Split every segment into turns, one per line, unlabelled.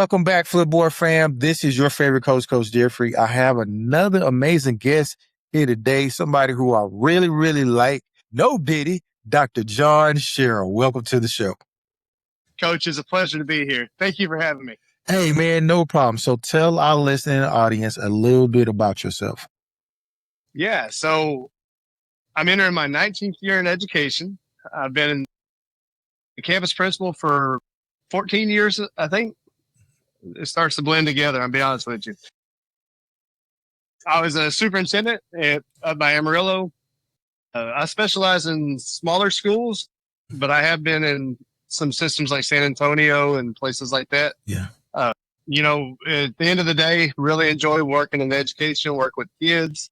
Welcome back, Flipboard fam. This is your favorite coach, Coach Jeffery. I have another amazing guest here today, somebody who I really, really like. No diddy, Dr. John Sherrill. Welcome to the show.
Coach, it's a pleasure to be here. Thank you for having me.
Hey, man, no problem. So tell our listening audience a little bit about yourself.
Yeah, so I'm entering my 19th year in education. I've been a campus principal for 14 years, I think. It starts to blend together, I'll be honest with you. I was a superintendent by Amarillo. I specialize in smaller schools, but I have been in some systems like San Antonio and places like that.
Yeah.
At the end of the day, really enjoy working in education, work with kids,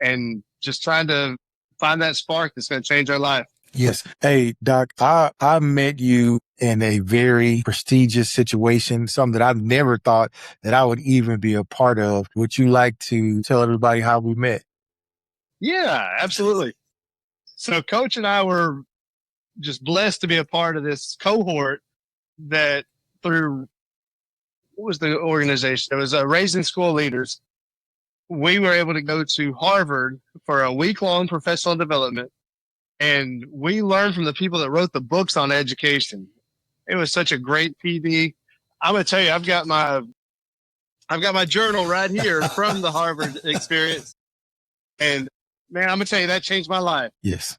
and just trying to find that spark that's going to change our life.
Yes. Hey, Doc, I met you in a very prestigious situation, something that I never thought that I would even be a part of. Would you like to tell everybody how we met?
Yeah, absolutely. So Coach and I were just blessed to be a part of this cohort that through, what was the organization? It was Raising School Leaders. We were able to go to Harvard for a week-long professional development, and we learned from the people that wrote the books on education. It was such a great PD. I'm going to tell you, I've got my journal right here from the Harvard experience. And man, I'm going to tell you, that changed my life.
Yes.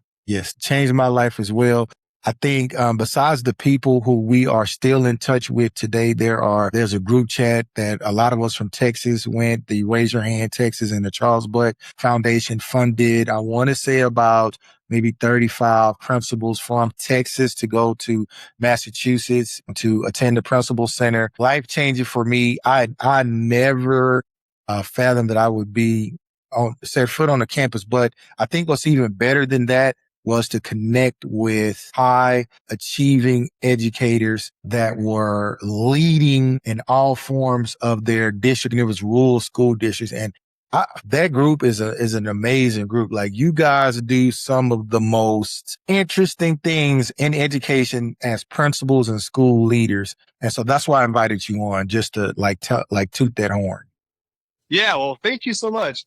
Changed my life as well. I think besides the people who we are still in touch with today, there's a group chat that a lot of us from Texas went, the Raise Your Hand Texas and the Charles Buck Foundation funded. I want to say about maybe 35 principals from Texas to go to Massachusetts to attend the Principal Center. Life changing for me. I never fathomed that I would be set foot on the campus, but I think what's even better than that was to connect with high achieving educators that were leading in all forms of their district. And it was rural school districts. And that group is an amazing group. Like, you guys do some of the most interesting things in education as principals and school leaders. And so that's why I invited you on, just to toot that horn.
Yeah. Well, thank you so much.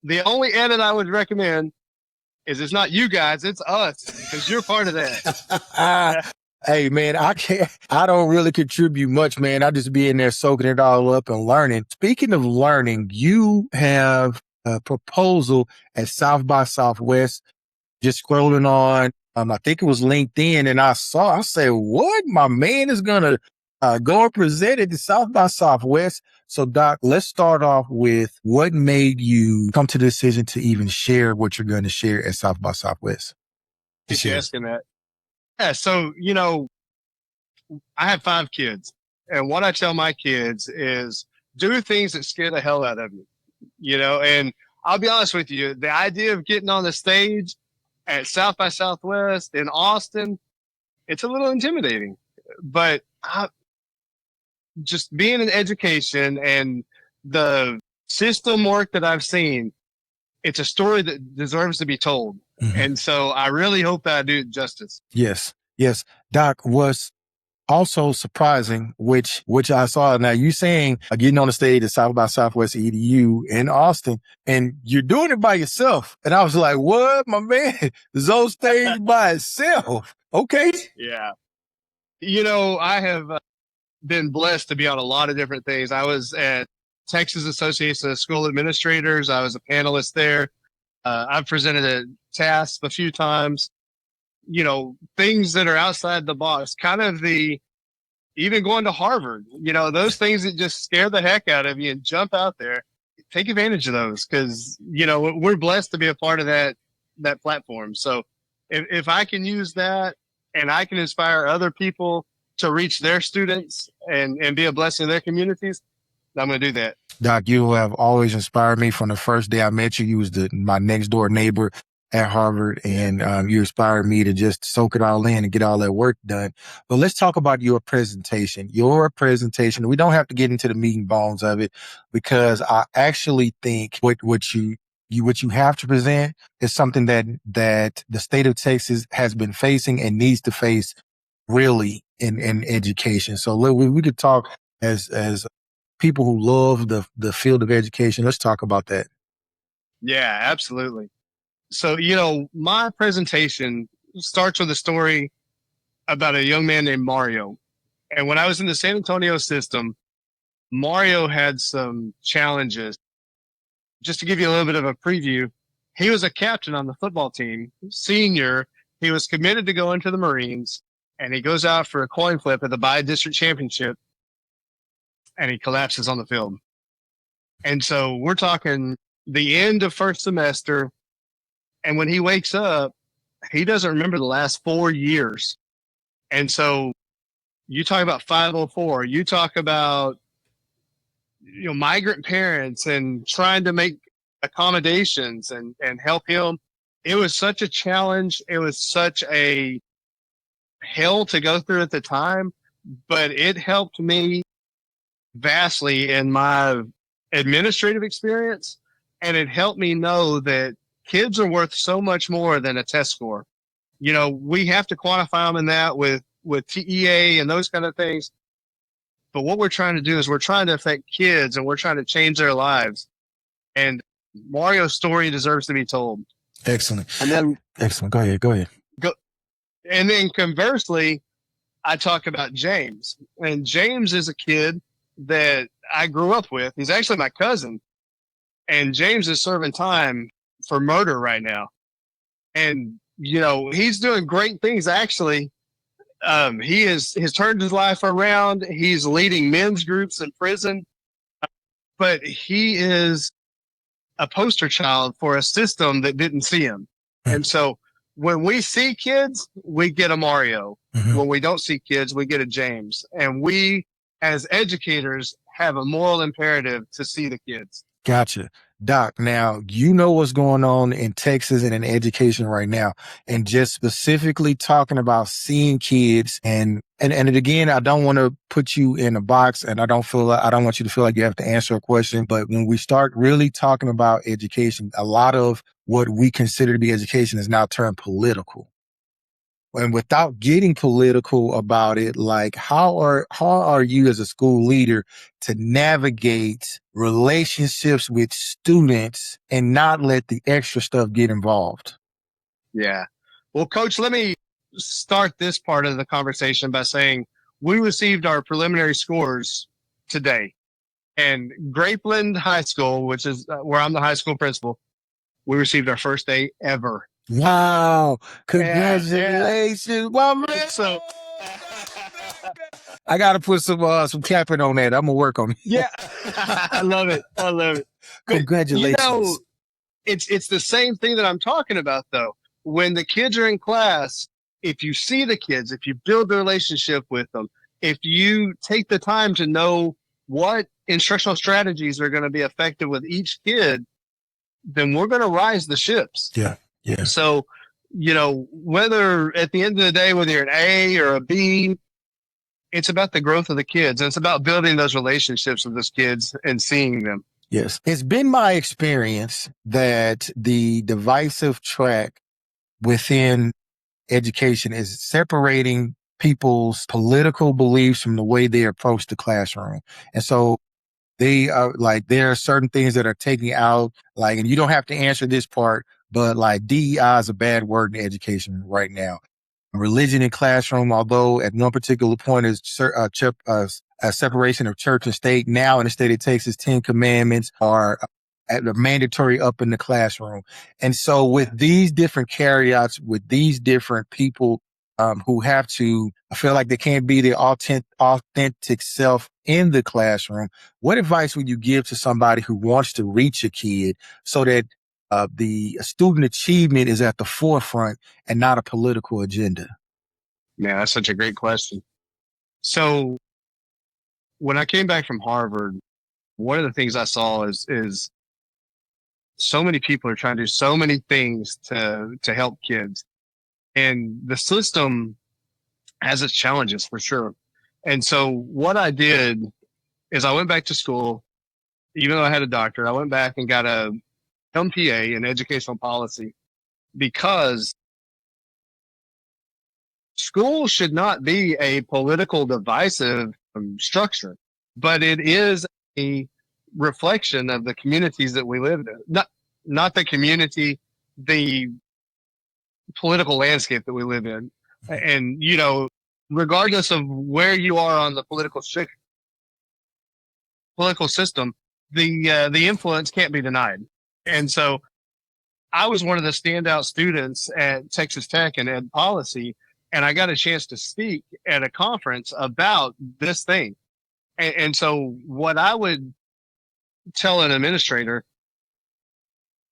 The only edit I would recommend is it's not you guys, it's us, because you're part of that.
Hey, man, I don't really contribute much, man. I just be in there soaking it all up and learning. Speaking of learning, you have a proposal at South by Southwest. Just scrolling on, I think it was LinkedIn, and I said, what? My man is going to go and present at the South by Southwest. So, Doc, let's start off with what made you come to the decision to even share what you're going to share at South by Southwest?
Just asking that. Yeah, so, I have 5 kids, and what I tell my kids is do things that scare the hell out of you, and I'll be honest with you, the idea of getting on the stage at South by Southwest in Austin, it's a little intimidating, but just being in education and the system work that I've seen, it's a story that deserves to be told. Mm-hmm. And so I really hope that I do it justice.
Yes. Doc, was also surprising, which I saw. Now, you saying getting on the stage at South by Southwest EDU in Austin, and you're doing it by yourself. And I was like, what, my man? Is on stage by itself? Okay.
Yeah. I have been blessed to be on a lot of different things. I was at Texas Association of School Administrators. I was a panelist there. I've presented at TASP a few times. Things that are outside the box, kind of even going to Harvard, those things that just scare the heck out of you and jump out there. Take advantage of those, because, we're blessed to be a part of that platform. So if I can use that and I can inspire other people to reach their students and be a blessing to their communities, I'm going to do that.
Doc, you have always inspired me from the first day I met you. You was my next door neighbor at Harvard, and you inspired me to just soak it all in and get all that work done. But let's talk about your presentation. We don't have to get into the meat and bones of it, because I actually think what you have to present is something that the state of Texas has been facing and needs to face really in education. So we could talk as people who love the field of education. Let's talk about that.
Yeah, absolutely. So, my presentation starts with a story about a young man named Mario. And when I was in the San Antonio system, Mario had some challenges. Just to give you a little bit of a preview, he was a captain on the football team, senior. He was committed to go into the Marines, and he goes out for a coin flip at the bi-district championship, and he collapses on the field. And so we're talking the end of first semester, and when he wakes up, he doesn't remember the last 4 years. And so you talk about 504, you talk about migrant parents and trying to make accommodations and help him. It was such a challenge. It was such a hell to go through at the time, but it helped me vastly in my administrative experience. And it helped me know that kids are worth so much more than a test score. We have to quantify them in that with TEA and those kind of things. But what we're trying to do is we're trying to affect kids and we're trying to change their lives. And Mario's story deserves to be told.
Excellent.
And then
Excellent. Go ahead.
And then conversely, I talk about James. And James is a kid that I grew up with. He's actually my cousin. And James is serving time for murder right now. And, he's doing great things, actually. He has turned his life around. He's leading men's groups in prison. But he is a poster child for a system that didn't see him. And so when we see kids, we get a Mario. Mm-hmm. When we don't see kids, we get a James. And we, as educators, have a moral imperative to see the kids.
Gotcha. Doc, now, you know what's going on in Texas and in education right now. And just specifically talking about seeing kids and again, I don't want to put you in a box and I don't want you to feel like you have to answer a question. But when we start really talking about education, a lot of what we consider to be education is now turned political. And without getting political about it, like how are you as a school leader to navigate relationships with students and not let the extra stuff get involved?
Yeah. Well, Coach, let me start this part of the conversation by saying we received our preliminary scores today. And Grapeland High School, which is where I'm the high school principal, we received our first A ever.
Wow. Congratulations. Yeah. Well, man.
So
I got to put some clapping on that. I'm going to work on it.
Yeah. I love it.
Congratulations.
It's the same thing that I'm talking about, though. When the kids are in class, if you see the kids, if you build a relationship with them, if you take the time to know what instructional strategies are going to be effective with each kid, then we're going to rise the ships.
Yeah. Yeah.
So, whether at the end of the day, whether you're an A or a B, it's about the growth of the kids. And it's about building those relationships with those kids and seeing them.
Yes. It's been my experience that the divisive track within education is separating people's political beliefs from the way they approach the classroom. And so they are like, there are certain things that are taking out, like, and you don't have to answer this part, but like DEI is a bad word in education right now. Religion in classroom, although at no particular point is a separation of church and state. Now in the state of Texas, 10 commandments are mandatory up in the classroom. And so with these different caveats, with these different people who have to feel like they can't be their authentic self in the classroom, what advice would you give to somebody who wants to reach a kid so that the student achievement is at the forefront and not a political agenda?
Yeah, that's such a great question. So when I came back from Harvard, one of the things I saw is so many people are trying to do so many things to help kids. And the system has its challenges for sure. And so what I did is I went back to school, even though I had a doctorate, I went back and got a MPA in educational policy, because school should not be a political divisive structure. but it is a reflection of the communities that we live in. Not the community, the political landscape that we live in. And, regardless of where you are on the political system, the influence can't be denied. And so I was one of the standout students at Texas Tech in ed policy, and I got a chance to speak at a conference about this thing. And so what I would tell an administrator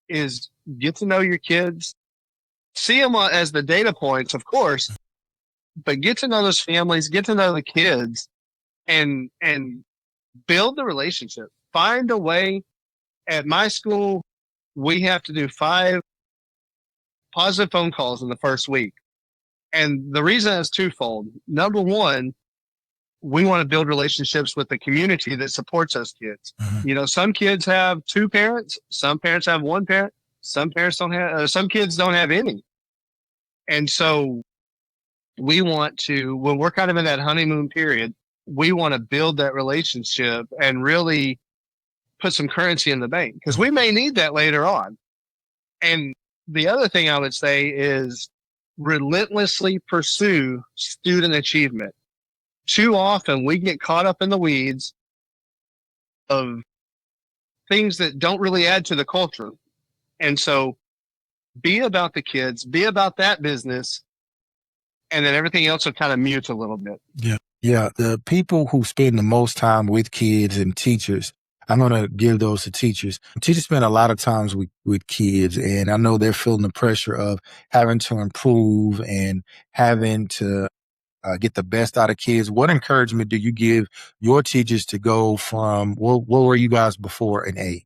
is get to know your kids, see them as the data points, of course, but get to know those families, get to know the kids, and build the relationship. Find a way. At my school, we have to do 5 positive phone calls in the first week. And the reason is twofold. Number one, we want to build relationships with the community that supports us kids.
Mm-hmm.
Some kids have 2 parents, some parents have 1 parent, some parents don't have, some kids don't have any. And so we want to, when we're kind of in that honeymoon period, we want to build that relationship and really put some currency in the bank because we may need that later on. And the other thing I would say is relentlessly pursue student achievement. Too often we get caught up in the weeds of things that don't really add to the culture. And so be about the kids, be about that business, and then everything else will kind of mute a little bit.
Yeah. Yeah. The people who spend the most time with kids and teachers, I'm going to give those to teachers. Teachers spend a lot of times with kids, and I know they're feeling the pressure of having to improve and having to get the best out of kids. What encouragement do you give your teachers to go from, what were you guys before an A?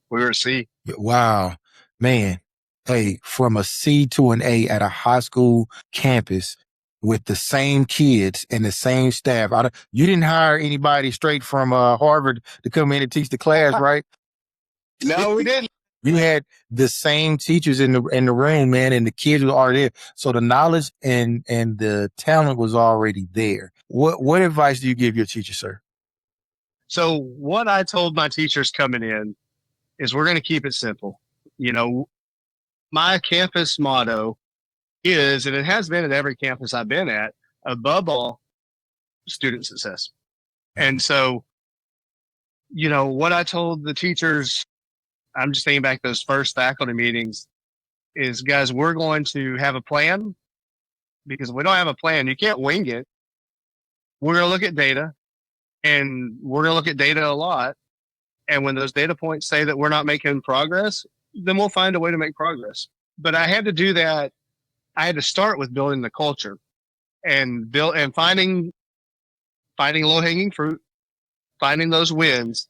We were a C.
Wow, man. Hey, from a C to an A at a high school campus with the same kids and the same staff. You didn't hire anybody straight from Harvard to come in and teach the class, right?
No, we didn't.
You had the same teachers in the room, man, and the kids were already there. So the knowledge and the talent was already there. What advice do you give your teacher, sir?
So what I told my teachers coming in is we're going to keep it simple. My campus motto is, and it has been at every campus I've been at, above all, student success. And so, what I told the teachers, I'm just thinking back those first faculty meetings, is, guys, we're going to have a plan, because if we don't have a plan, you can't wing it. We're going to look at data, and we're going to look at data a lot. And when those data points say that we're not making progress, then we'll find a way to make progress. But I had to do that. I had to start with building the culture and finding low-hanging fruit, finding those wins,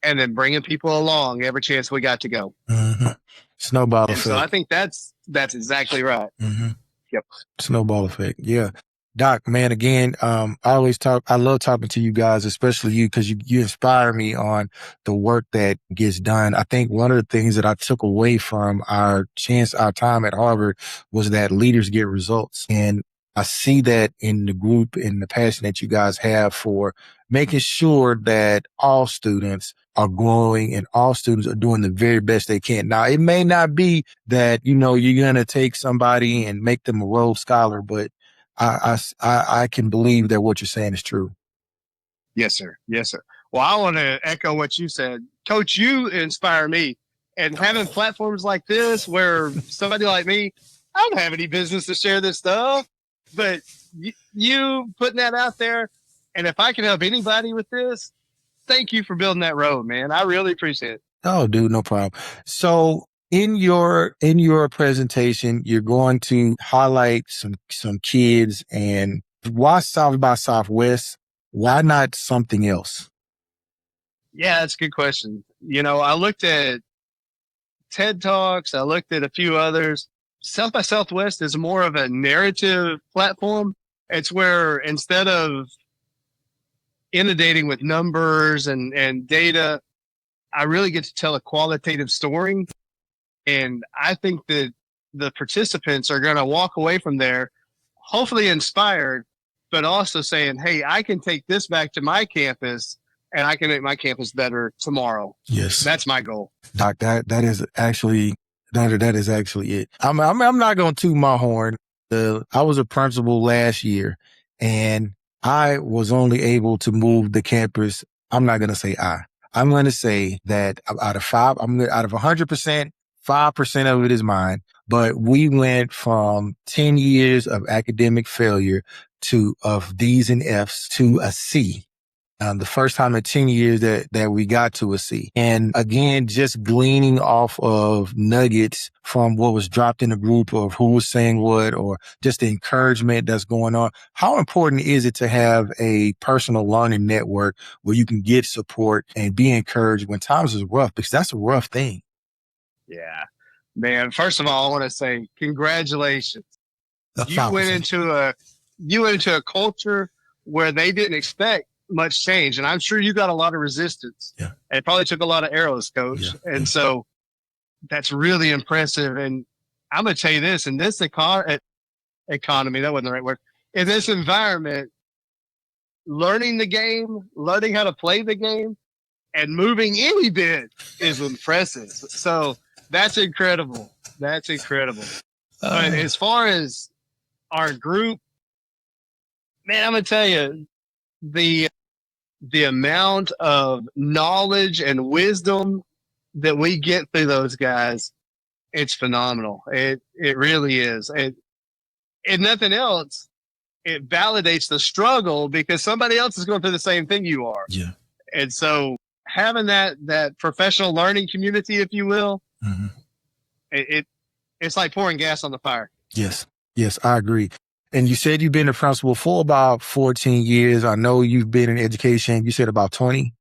and then bringing people along every chance we got to go.
Mm-hmm. Snowball effect.
So I think that's exactly right.
Mm-hmm.
Yep.
Snowball effect. Yeah. Doc, man, again, I love talking to you guys, especially you, because you inspire me on the work that gets done. I think one of the things that I took away from our time at Harvard was that leaders get results. And I see that in the group and the passion that you guys have for making sure that all students are growing and all students are doing the very best they can. Now, it may not be that, you're going to take somebody and make them a Rhodes Scholar, but I can believe that what you're saying is true.
Yes, sir. Yes, sir. Well, I want to echo what you said. Coach, you inspire me. And having platforms like this where somebody like me, I don't have any business to share this stuff, but you putting that out there, and if I can help anybody with this, thank you for building that road, man. I really appreciate it.
Oh, dude, no problem. So in your presentation, you're going to highlight some kids, and why South by Southwest? Why not something else?
Yeah, that's a good question. I looked at TED Talks. I looked at a few others. South by Southwest is more of a narrative platform. It's where instead of inundating with numbers and data, I really get to tell a qualitative story. And I think that the participants are going to walk away from there, hopefully inspired, but also saying, hey, I can take this back to my campus and I can make my campus better tomorrow.
Yes.
That's my goal.
Doc, that is actually it. I'm not going to toot my horn. I was a principal last year and I was only able to move the campus. I'm not going to say I'm going to say that out of 100%, 5% of it is mine. But we went from 10 years of academic failure of D's and F's to a C. The first time in 10 years that we got to a C. And again, just gleaning off of nuggets from what was dropped in the group of who was saying what, or just the encouragement that's going on. How important is it to have a personal learning network where you can get support and be encouraged when times is rough? Because that's a rough thing.
Yeah, man. First of all, I want to say congratulations. You went into a culture where they didn't expect much change. And I'm sure you got a lot of resistance.
Yeah.
It probably took a lot of arrows, coach.
Yeah.
And so that's really impressive. And I'm going to tell you this, in this economy, that wasn't the right word. In this environment, learning the game, learning how to play the game, and moving any bit is impressive. So that's incredible. That's incredible. But as far as our group, man, I'm going to tell you, the amount of knowledge and wisdom that we get through those guys, it's phenomenal. It really is. And nothing else, it validates the struggle because somebody else is going through the same thing you are.
Yeah.
And so having that professional learning community, if you will,
mm-hmm.
It's like pouring gas on the fire.
Yes. Yes, I agree. And you said you've been a principal for about 14 years. I know you've been in education. You said about 20?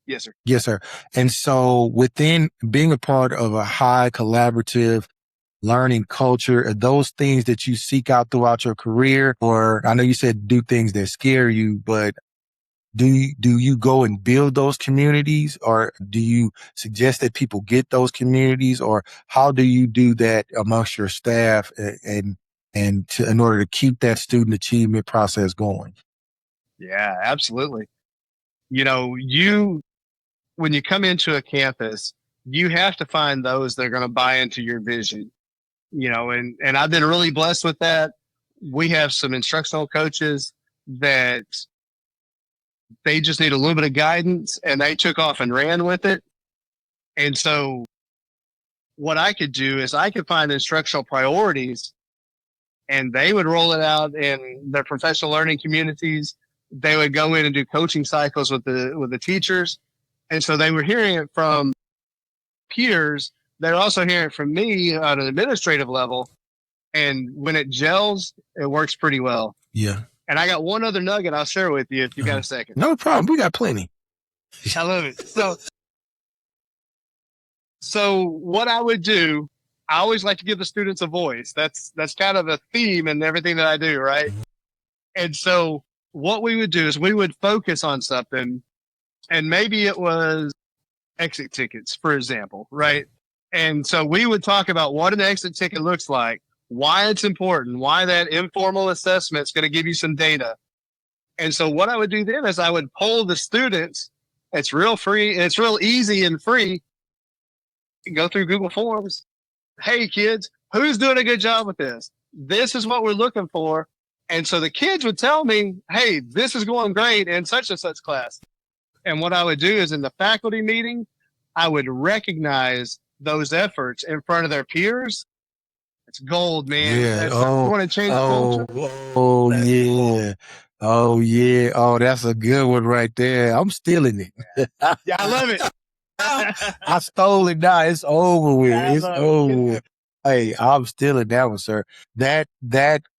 Yes, sir.
Yes, sir. And so within being a part of a high collaborative learning culture, are those things that you seek out throughout your career? Or I know you said do things that scare you, but do you go and build those communities, or do you suggest that people get those communities, or how do you do that amongst your staff in order to keep that student achievement process going?
Yeah, absolutely. You know, when you come into a campus, you have to find those that are going to buy into your vision, you know, and I've been really blessed with that. We have some instructional coaches that they just need a little bit of guidance and they took off and ran with it. And so what I could do is I could find instructional priorities and they would roll it out in their professional learning communities. They would go in and do coaching cycles with the teachers. And so they were hearing it from peers. They're also hearing it from me at an administrative level. And when it gels, it works pretty well.
Yeah.
And I got one other nugget I'll share with you if you got a second.
No problem. We got plenty.
I love it. So what I would do, I always like to give the students a voice. That's kind of a theme in everything that I do, right? Mm-hmm. And so what we would do is we would focus on something, and maybe it was exit tickets, for example, right? And so we would talk about what an exit ticket looks like, why it's important, why that informal assessment is going to give you some data. And so what I would do then is I would poll the students. It's real free. It's real easy and free. You go through Google Forms. Hey, kids, who's doing a good job with this? This is what we're looking for. And so the kids would tell me, hey, this is going great in such and such class. And what I would do is in the faculty meeting, I would recognize those efforts in front of their peers. It's gold, man.
Yeah.
You want to change the culture?
Yeah. Oh, yeah. Oh, that's a good one right there. I'm stealing it.
Yeah, I love it.
I stole it now. It's over with. It's over with. Hey, I'm stealing that one, sir. That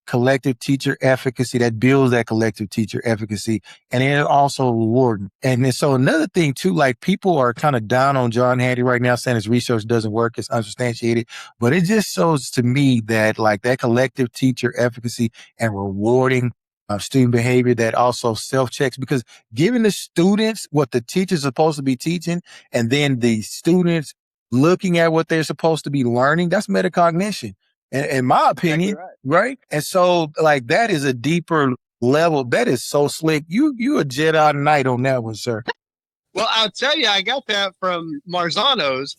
collective teacher efficacy, that builds that collective teacher efficacy, and it's also rewarding. And then, so another thing too, like people are kind of down on John Handy right now, saying his research doesn't work, it's unsubstantiated, but it just shows to me that like that collective teacher efficacy and rewarding student behavior that also self-checks, because giving the students what the teacher's supposed to be teaching and then the students looking at what they're supposed to be learning, that's metacognition. In my opinion, right? And so like that is a deeper level. That is so slick. You a Jedi Knight on that one, sir.
Well, I'll tell you, I got that from Marzano's.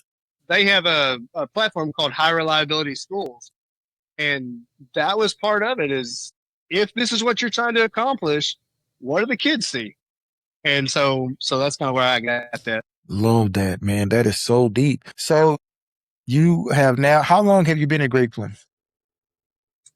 They have a platform called High Reliability Schools. And that was part of it is if this is what you're trying to accomplish, what do the kids see? And so that's kind of where I got that.
Love that, man. That is so deep. So you have now, how long have you been at Grapeland?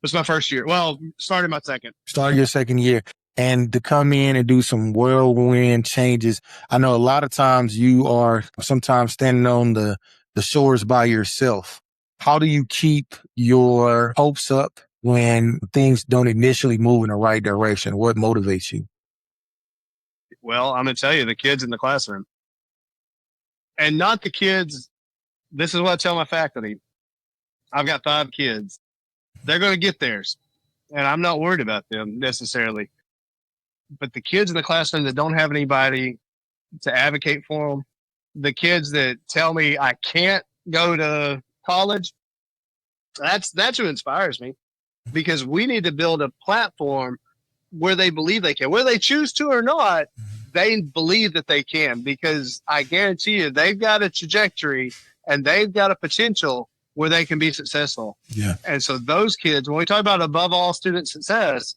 It's my first year. Well, started my second.
Started your second year. And to come in and do some whirlwind changes. I know a lot of times you are sometimes standing on the shores by yourself. How do you keep your hopes up when things don't initially move in the right direction? What motivates you?
Well, I'm going to tell you, the kids in the classroom. And not the kids. This is what I tell my faculty. I've got 5 kids. They're going to get theirs. And I'm not worried about them necessarily. But the kids in the classroom that don't have anybody to advocate for them, the kids that tell me I can't go to college, that's who inspires me, because we need to build a platform where they believe they can, whether they choose to or not, they believe that they can, because I guarantee you they've got a trajectory and they've got a potential where they can be successful.
Yeah.
And so those kids, when we talk about above all student success,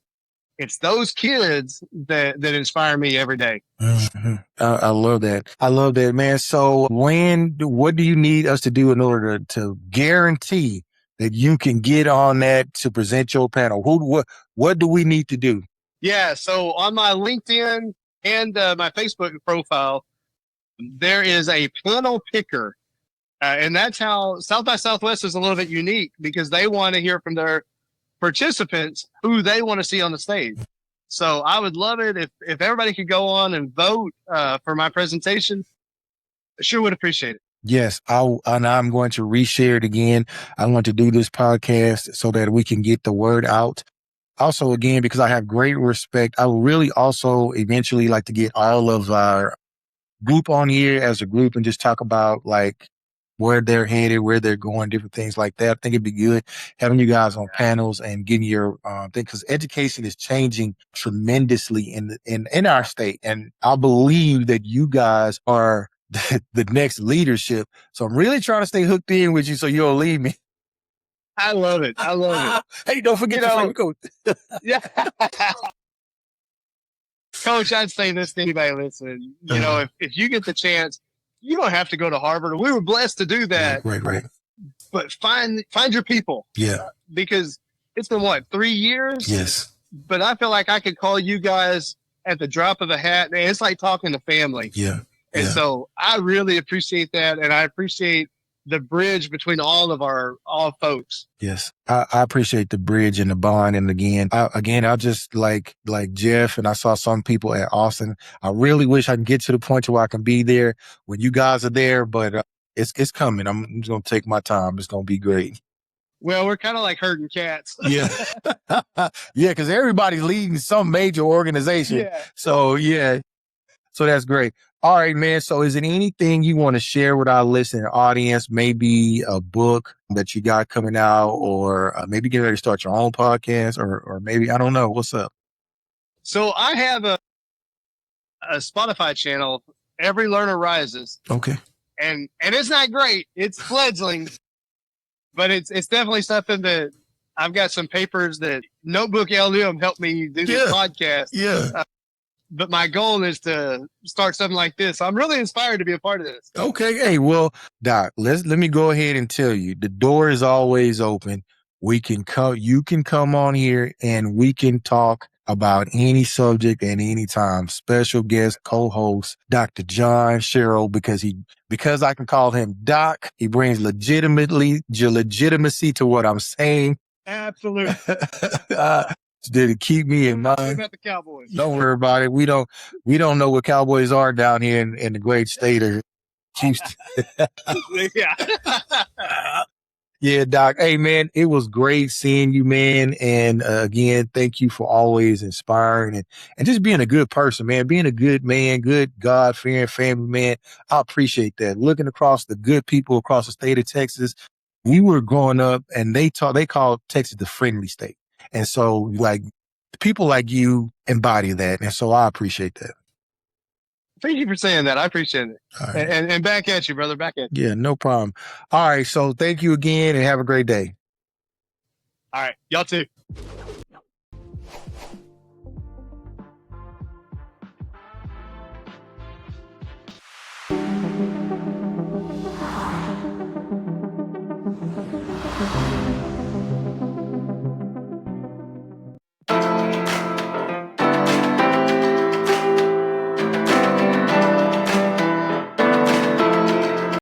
it's those kids that inspire me every day.
Mm-hmm. I love that. I love that, man. So what do you need us to do in order to guarantee that you can get on that to present your panel? What do we need to do?
Yeah. So on my LinkedIn and my Facebook profile, there is a panel picker. And that's how South by Southwest is a little bit unique, because they want to hear from their participants who they want to see on the stage. So I would love it if everybody could go on and vote for my presentation. I sure would appreciate it.
Yes, I'm going to reshare it again. I want to do this podcast so that we can get the word out. Also, again, because I have great respect, I would really also eventually like to get all of our group on here as a group and just talk about like where they're headed, where they're going, different things like that. I think it'd be good having you guys on panels and getting your thing, because education is changing tremendously in our state. And I believe that you guys are the next leadership. So I'm really trying to stay hooked in with you so you don't leave me.
I love it. I love
it. Hey, don't forget your favorite coach.
Yeah. Coach, I'd say this to anybody listening. You know, if you get the chance, you don't have to go to Harvard. We were blessed to do that.
Right.
But find your people.
Yeah.
Because it's been 3 years?
Yes.
But I feel like I could call you guys at the drop of a hat. Man, it's like talking to family.
Yeah.
And so I really appreciate that. And I appreciate the bridge between all folks.
Yes. I appreciate the bridge and the bond. And I just like Jeff, and I saw some people at Austin. I really wish I can get to the point where I can be there when you guys are there, but it's coming. I'm just going to take my time. It's going to be great.
Well, we're kind of like herding cats.
Yeah. Yeah. Cause everybody's leading some major organization. Yeah. So yeah. So that's great. All right, man. So is it anything you want to share with our listening audience? Maybe a book that you got coming out, or maybe get ready to start your own podcast, or maybe, I don't know. What's up?
So I have a Spotify channel, Every Learner Rises.
Okay.
And it's not great. It's fledgling, but it's definitely something that I've got some papers that Notebook LUM helped me do this podcast.
Yeah.
But my goal is to start something like this. I'm really inspired to be a part of this.
Okay. Hey, well, Doc, let me go ahead and tell you, the door is always open. You can come on here and we can talk about any subject at any time. Special guest co-host, Dr. John Sherrill, because I can call him Doc. He brings legitimacy to what I'm saying.
Absolutely.
Did it keep me in mind?
About the Cowboys.
Don't worry about it. We don't know what Cowboys are down here in the great state of Houston.
Yeah.
Yeah, Doc. Hey, man, it was great seeing you, man. And again, thank you for always inspiring and just being a good person, man. Being a good man, good God-fearing family man. I appreciate that. Looking across the good people across the state of Texas. We were growing up and they called Texas the friendly state. And so like people like you embody that. And so I appreciate that.
Thank you for saying that. I appreciate it.
All right.
And back at you, brother. Back at you.
Yeah, no problem. All right. So thank you again and have a great day.
All right. Y'all too.